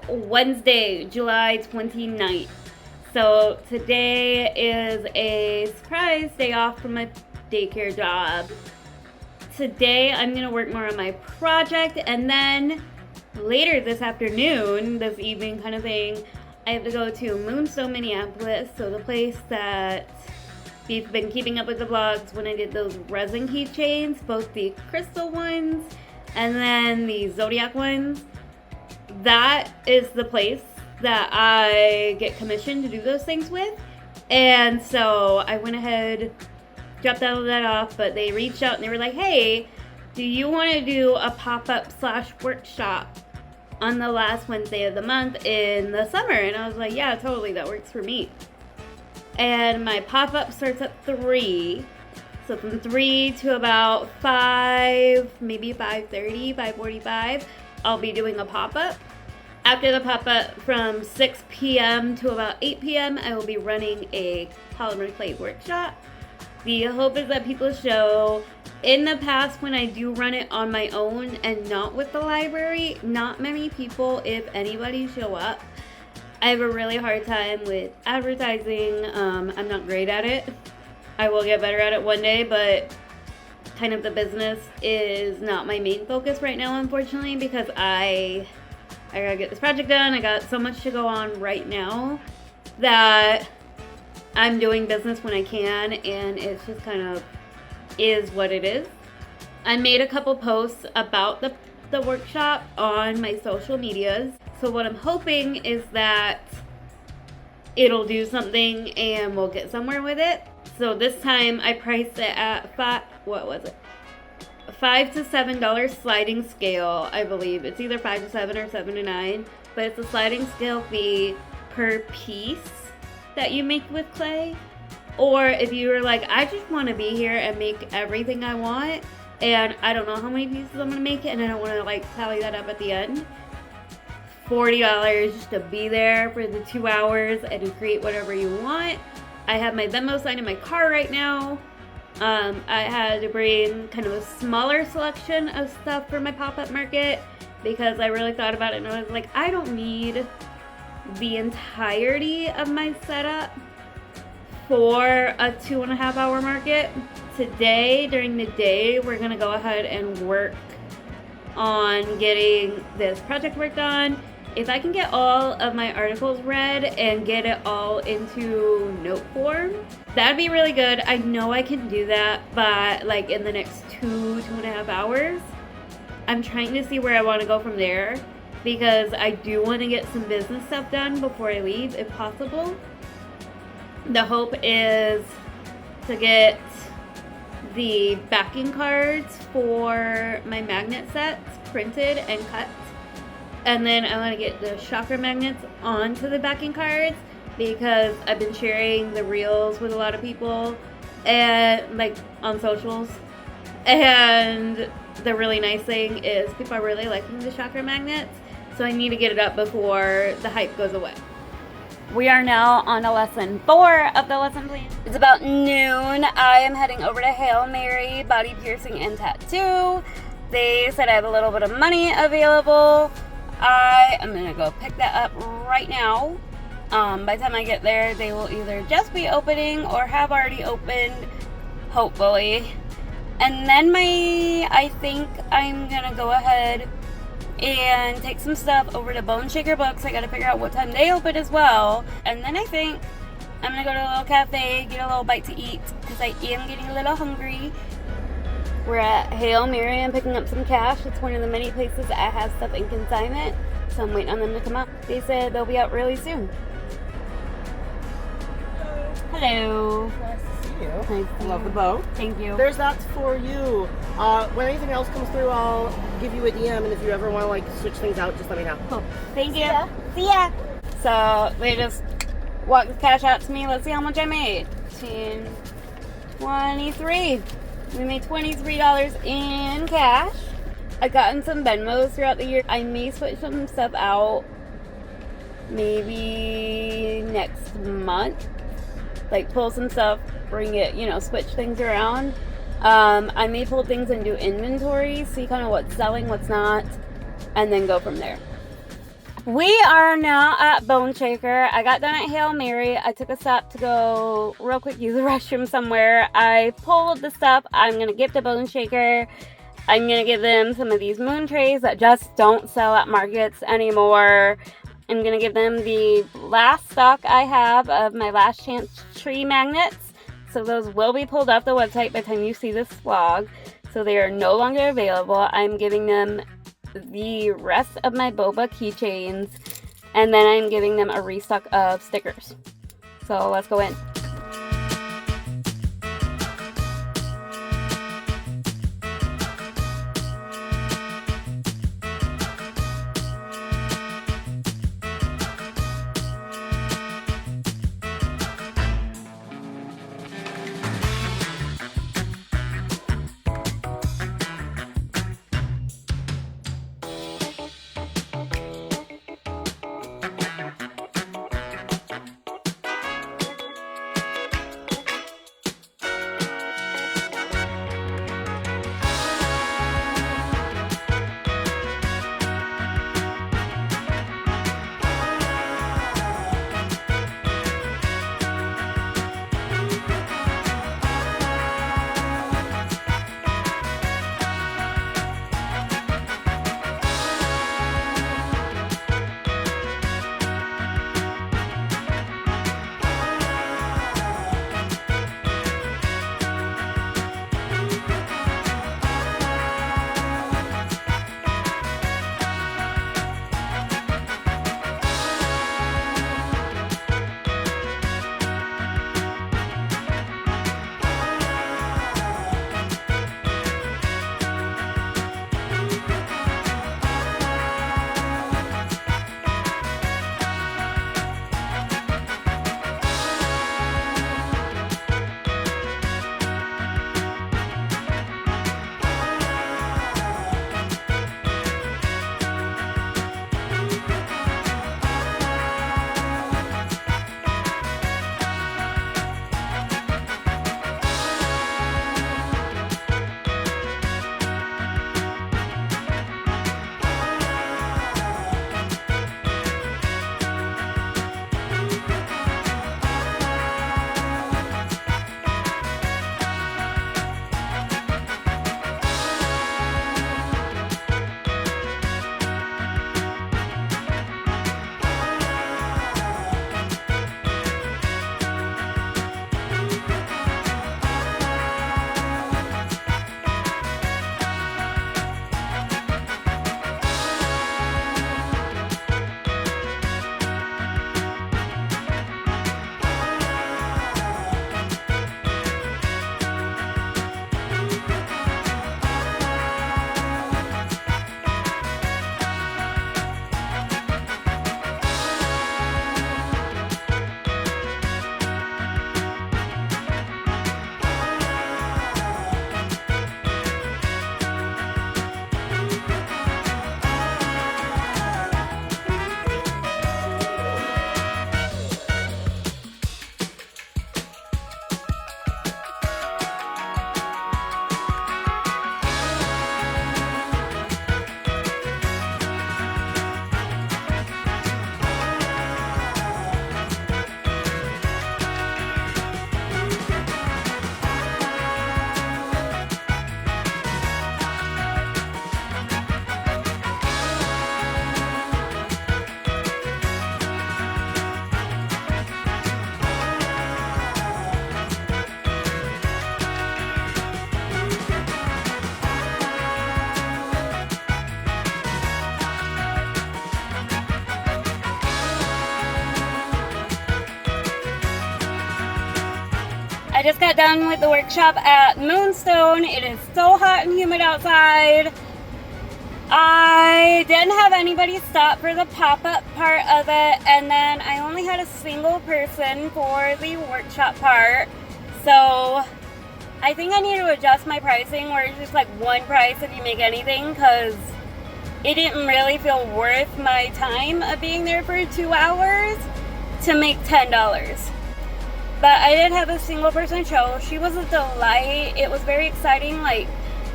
Wednesday, July 29th. So today is a surprise day off from my daycare job. Today I'm gonna work more on my project, and then later this afternoon, this evening kind of thing, I have to go to Moonstone, Minneapolis. So the place that if you've been keeping up with the vlogs when I did those resin keychains, both the crystal ones and then the zodiac ones, that is the place that I get commissioned to do those things with. And so I went ahead, dropped all of that off, but they reached out and they were like, hey, do you want to do a pop-up / workshop on the last Wednesday of the month in the summer? And I was like, yeah, totally, that works for me. And my pop-up starts at 3. So from 3 to about 5, maybe 5:30, 5:45, I'll be doing a pop-up. After the pop-up, from 6 p.m. to about 8 p.m., I will be running a polymer clay workshop. The hope is that people show. In the past, when I do run it on my own and not with the library, not many people, if anybody, show up. I have a really hard time with advertising. I'm not great at it. I will get better at it one day, but kind of the business is not my main focus right now, unfortunately, because I gotta get this project done. I got so much to go on right now that I'm doing business when I can, and it's just kind of is what it is. I made a couple posts about the workshop on my social medias. So what I'm hoping is that it'll do something and we'll get somewhere with it. So this time I priced it at $5 to $7 sliding scale, I believe. It's either 5 to 7 or 7 to 9, but it's a sliding scale fee per piece that you make with clay. Or if you were like, I just want to be here and make everything I want, and I don't know how many pieces I'm going to make, and I don't want to like tally that up at the end, $40 just to be there for the 2 hours and to create whatever you want. I have my Venmo sign in my car right now. I had to bring kind of a smaller selection of stuff for my pop-up market because I really thought about it and I was like, I don't need the entirety of my setup for a 2.5 hour market. Today, during the day, we're gonna go ahead and work on getting this project worked on. If I can get all of my articles read and get it all into note form, that'd be really good. I know I can do that, but like in the next 2.5 hours. I'm trying to see where I want to go from there because I do want to get some business stuff done before I leave, if possible. The hope is to get the backing cards for my magnet sets printed and cut. And then I want to get the chakra magnets onto the backing cards because I've been sharing the reels with a lot of people and like on socials. And the really nice thing is people are really liking the chakra magnets. So I need to get it up before the hype goes away. We are now on to lesson 4 of the lesson plan. It's about noon. I am heading over to Hail Mary Body Piercing and Tattoo. They said I have a little bit of money available. I am going to go pick that up right now. By the time I get there, they will either just be opening or have already opened, hopefully. And then I think I'm going to go ahead and take some stuff over to Bone Shaker Books. I got to figure out what time they open as well. And then I think I'm going to go to a little cafe, get a little bite to eat because I am getting a little hungry. We're at Hail Mary. I'm picking up some cash. It's one of the many places that has stuff in consignment. So I'm waiting on them to come out. They said they'll be out really soon. Hello. Nice to see you. Nice to I love see the you. bow. Thank you. There's that for you. When anything else comes through, I'll give you a DM, and if you ever want to like switch things out, just let me know. Cool. Thank you. ya. See ya. So they just walked the cash out to me. Let's see how much I made. 23. We made $23 in cash. I've gotten some Venmos throughout the year. I may switch some stuff out maybe next month. Like pull some stuff, bring it, switch things around. I may pull things and do inventory, see kind of what's selling, what's not, and then go from there. We are now at Bone Shaker. I got done at Hail Mary. I took a stop to go real quick use the restroom somewhere. I pulled the stuff I'm going to give to Bone Shaker. I'm going to give them some of these moon trays that just don't sell at markets anymore. I'm going to give them the last stock I have of my last chance tree magnets. So those will be pulled off the website by the time you see this vlog. So they are no longer available. I'm giving them the rest of my boba keychains, and then I'm giving them a restock of stickers. So let's go in. I just got done with the workshop at Moonstone. It is so hot and humid outside. I didn't have anybody stop for the pop-up part of it, and then I only had a single person for the workshop part. So I think I need to adjust my pricing where it's just like one price if you make anything, because it didn't really feel worth my time of being there for 2 hours to make $10. But I did have a single person show. She was a delight. It was very exciting. Like,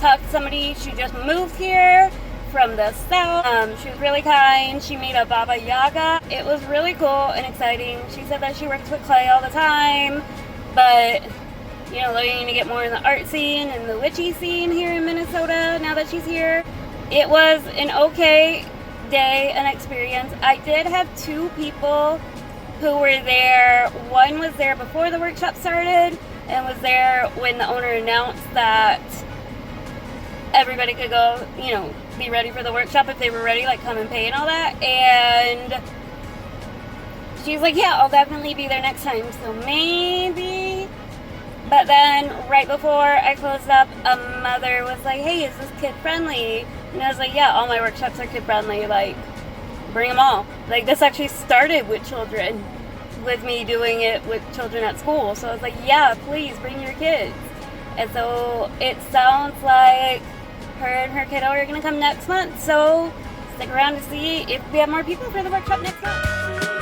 talk to somebody, she just moved here from the south. She was really kind. She made a Baba Yaga. It was really cool and exciting. She said that she works with clay all the time, but you know, looking to get more in the art scene and the witchy scene here in Minnesota now that she's here. It was an okay day and experience. I did have 2 people who were there. One was there before the workshop started and was there when the owner announced that everybody could go, you know, be ready for the workshop if they were ready, like come and pay and all that. And she's like, yeah, I'll definitely be there next time. So maybe. But then right before I closed up, a mother was like, hey, is this kid friendly? And I was like, yeah, all my workshops are kid friendly. Like, bring them all. Like, this actually started with children, with me doing it with children at school. So I was like, yeah, please bring your kids. And so it sounds like her and her kiddo are going to come next month. So stick around to see if we have more people for the workshop next month.